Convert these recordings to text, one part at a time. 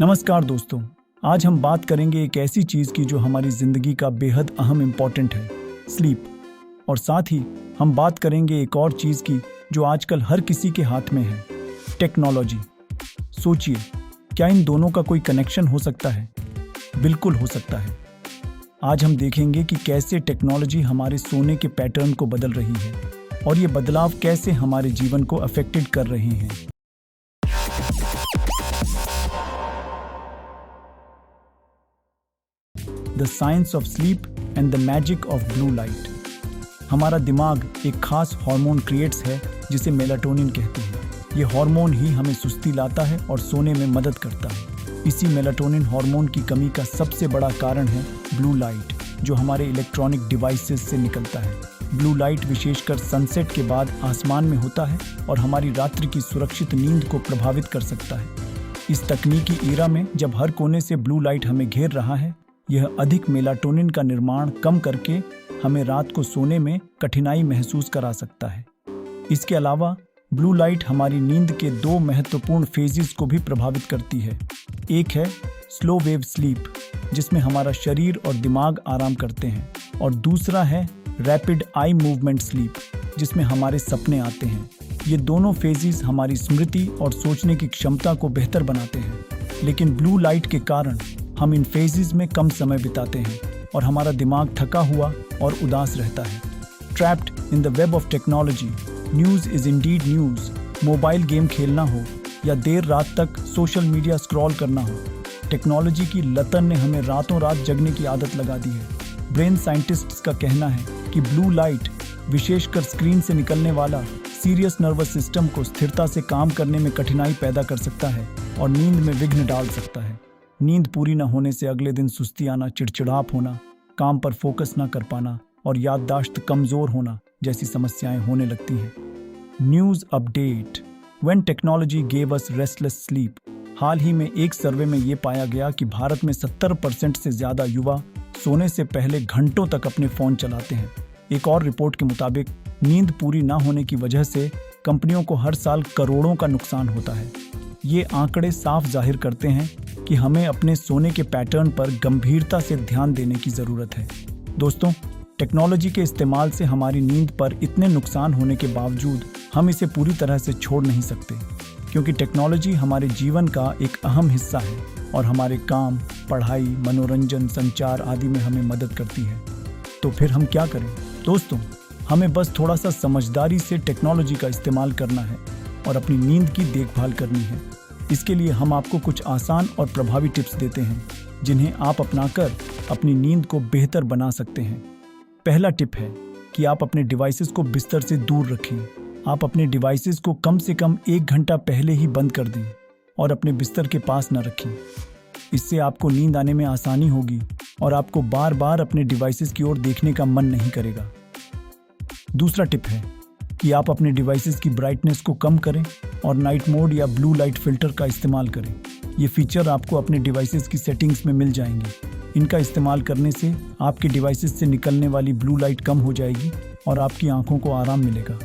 नमस्कार दोस्तों। आज हम बात करेंगे एक ऐसी चीज़ की जो हमारी ज़िंदगी का बेहद अहम इम्पॉर्टेंट है, स्लीप। और साथ ही हम बात करेंगे एक और चीज़ की जो आजकल हर किसी के हाथ में है, टेक्नोलॉजी। सोचिए, क्या इन दोनों का कोई कनेक्शन हो सकता है? बिल्कुल हो सकता है। आज हम देखेंगे कि कैसे टेक्नोलॉजी हमारे सोने के पैटर्न को बदल रही है और ये बदलाव कैसे हमारे जीवन को अफेक्टेड कर रहे हैं। The science of sleep and the magic of blue light. हमारा दिमाग एक खास हार्मोन क्रिएट्स है जिसे मेलाटोनिन कहते हैं। ये हार्मोन ही हमें सुस्ती लाता है और सोने में मदद करता है। इसी मेलाटोनिन हार्मोन की कमी का सबसे बड़ा कारण है ब्लू लाइट, जो हमारे इलेक्ट्रॉनिक डिवाइसेस से निकलता है। ब्लू लाइट विशेषकर सनसेट के बाद आसमान में होता है और हमारी रात्रि की सुरक्षित नींद को प्रभावित कर सकता है। इस तकनीकी एरा में जब हर कोने से ब्लू लाइट हमें घेर रहा है, यह अधिक मेलाटोनिन का निर्माण कम करके हमें रात को सोने में कठिनाई महसूस करा सकता है। इसके अलावा ब्लू लाइट हमारी नींद के दो महत्वपूर्ण फेजेस को भी प्रभावित करती है। एक है स्लो वेव स्लीप, जिसमें हमारा शरीर और दिमाग आराम करते हैं, और दूसरा है रैपिड आई मूवमेंट स्लीप, जिसमें हमारे सपने आते हैं। ये दोनों फेजेस हमारी स्मृति और सोचने की क्षमता को बेहतर बनाते हैं, लेकिन ब्लू लाइट के कारण हम इन फेजेस में कम समय बिताते हैं और हमारा दिमाग थका हुआ और उदास रहता है। Trapped in the web of technology, news is Indeed news. Mobile game खेलना हो या देर रात तक सोशल मीडिया स्क्रॉल करना हो, टेक्नोलॉजी की लतन ने हमें रातों रात जगने की आदत लगा दी है। ब्रेन साइंटिस्ट्स का कहना है कि ब्लू लाइट, विशेषकर स्क्रीन से निकलने वाला, सीरियस नर्वस सिस्टम को स्थिरता से काम करने में कठिनाई पैदा कर सकता है और नींद में विघ्न डाल सकता है। नींद पूरी न होने से अगले दिन सुस्ती आना, चिड़चिड़ाप होना, काम पर फोकस न कर पाना और याददाश्त कमज़ोर होना जैसी समस्याएं होने लगती हैं। News update. When technology gave us restless sleep. हाल ही में एक सर्वे में ये पाया गया कि भारत में 70% से ज़्यादा युवा सोने से पहले घंटों तक अपने फ़ोन चलाते हैं। एक और रिपोर्ट के मुताबिक नींद पूरी न होने की वजह से कंपनियों को हर साल करोड़ों का नुकसान होता है। ये आंकड़े साफ जाहिर करते हैं कि हमें अपने सोने के पैटर्न पर गंभीरता से ध्यान देने की ज़रूरत है। दोस्तों, टेक्नोलॉजी के इस्तेमाल से हमारी नींद पर इतने नुकसान होने के बावजूद हम इसे पूरी तरह से छोड़ नहीं सकते, क्योंकि टेक्नोलॉजी हमारे जीवन का एक अहम हिस्सा है और हमारे काम, पढ़ाई, मनोरंजन, संचार आदि में हमें मदद करती है। तो फिर हम क्या करें? दोस्तों, हमें बस थोड़ा सा समझदारी से टेक्नोलॉजी का इस्तेमाल करना है और अपनी नींद की देखभाल करनी है। इसके लिए हम आपको कुछ आसान और प्रभावी टिप्स देते हैं, जिन्हें आप अपनाकर अपनी नींद को बेहतर बना सकते हैं। पहला टिप है कि आप अपने डिवाइसेस को बिस्तर से दूर रखें। आप अपने डिवाइसेस को कम से कम 1 घंटा पहले ही बंद कर दें और अपने बिस्तर के पास न रखें। इससे आपको नींद आने में आसानी होगी और आपको बार बार अपने डिवाइसेस की ओर देखने का मन नहीं करेगा। दूसरा टिप है कि आप अपने डिवाइसेस की ब्राइटनेस को कम करें और नाइट मोड या ब्लू लाइट फिल्टर का इस्तेमाल करें। ये फीचर आपको अपने डिवाइसेस की सेटिंग्स में मिल जाएंगे। इनका इस्तेमाल करने से आपके डिवाइसेस से निकलने वाली ब्लू लाइट कम हो जाएगी और आपकी आंखों को आराम मिलेगा।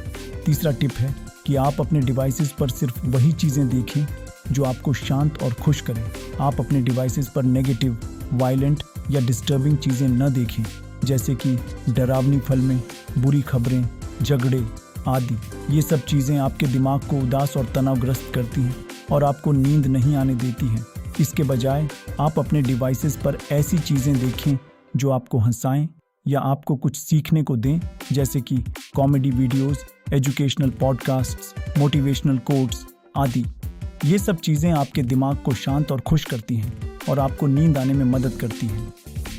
तीसरा टिप है कि आप अपने डिवाइसेस पर सिर्फ वही चीज़ें देखें जो आपको शांत और खुश करें। आप अपने डिवाइसेस पर नेगेटिव, वायलेंट या डिस्टर्बिंग चीज़ें न देखें, जैसे कि डरावनी फिल्में, बुरी खबरें, झगड़े आदि। ये सब चीज़ें आपके दिमाग को उदास और तनावग्रस्त करती हैं और आपको नींद नहीं आने देती हैं। इसके बजाय आप अपने डिवाइसेस पर ऐसी चीज़ें देखें जो आपको हंसाएं या आपको कुछ सीखने को दें, जैसे कि comedy videos, educational podcasts, motivational quotes आदि। ये सब चीज़ें आपके दिमाग को शांत और खुश करती हैं और आपको नींद आने में मदद करती हैं।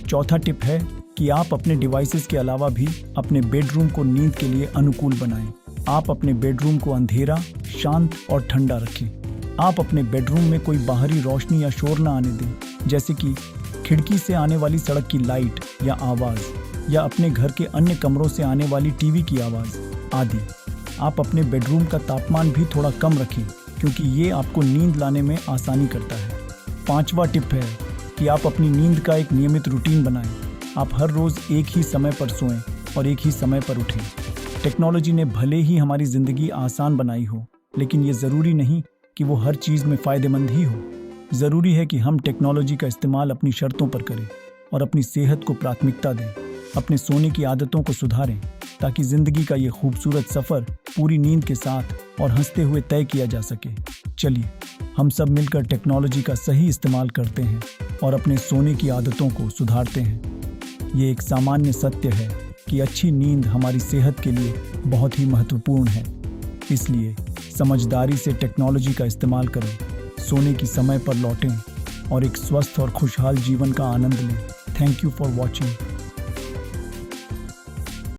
चौथा टिप है कि आप अपने डिवाइसेस के अलावा भी अपने बेडरूम को नींद के लिए अनुकूल बनाएं। आप अपने बेडरूम को अंधेरा, शांत और ठंडा रखें। आप अपने बेडरूम में कोई बाहरी रोशनी या शोर न आने दें, जैसे कि खिड़की से आने वाली सड़क की लाइट या आवाज़, या अपने घर के अन्य कमरों से आने वाली टीवी की आवाज़ आदि। आप अपने बेडरूम का तापमान भी थोड़ा कम रखें, क्योंकि ये आपको नींद लाने में आसानी करता है। पांचवा टिप है कि आप अपनी नींद का एक नियमित रूटीन बनाएं। आप हर रोज़ एक ही समय पर सोएं और एक ही समय पर उठें। टेक्नोलॉजी ने भले ही हमारी ज़िंदगी आसान बनाई हो, लेकिन ये ज़रूरी नहीं कि वो हर चीज़ में फ़ायदेमंद ही हो। ज़रूरी है कि हम टेक्नोलॉजी का इस्तेमाल अपनी शर्तों पर करें और अपनी सेहत को प्राथमिकता दें। अपने सोने की आदतों को सुधारें ताकि ज़िंदगी का ये खूबसूरत सफ़र पूरी नींद के साथ और हंसते हुए तय किया जा सके। चलिए हम सब मिलकर टेक्नोलॉजी का सही इस्तेमाल करते हैं और अपने सोने की आदतों को सुधारते हैं। ये एक सामान्य सत्य है कि अच्छी नींद हमारी सेहत के लिए बहुत ही महत्वपूर्ण है। इसलिए समझदारी से टेक्नोलॉजी का इस्तेमाल करें, सोने की समय पर लौटें और एक स्वस्थ और खुशहाल जीवन का आनंद लें। Thank you for watching.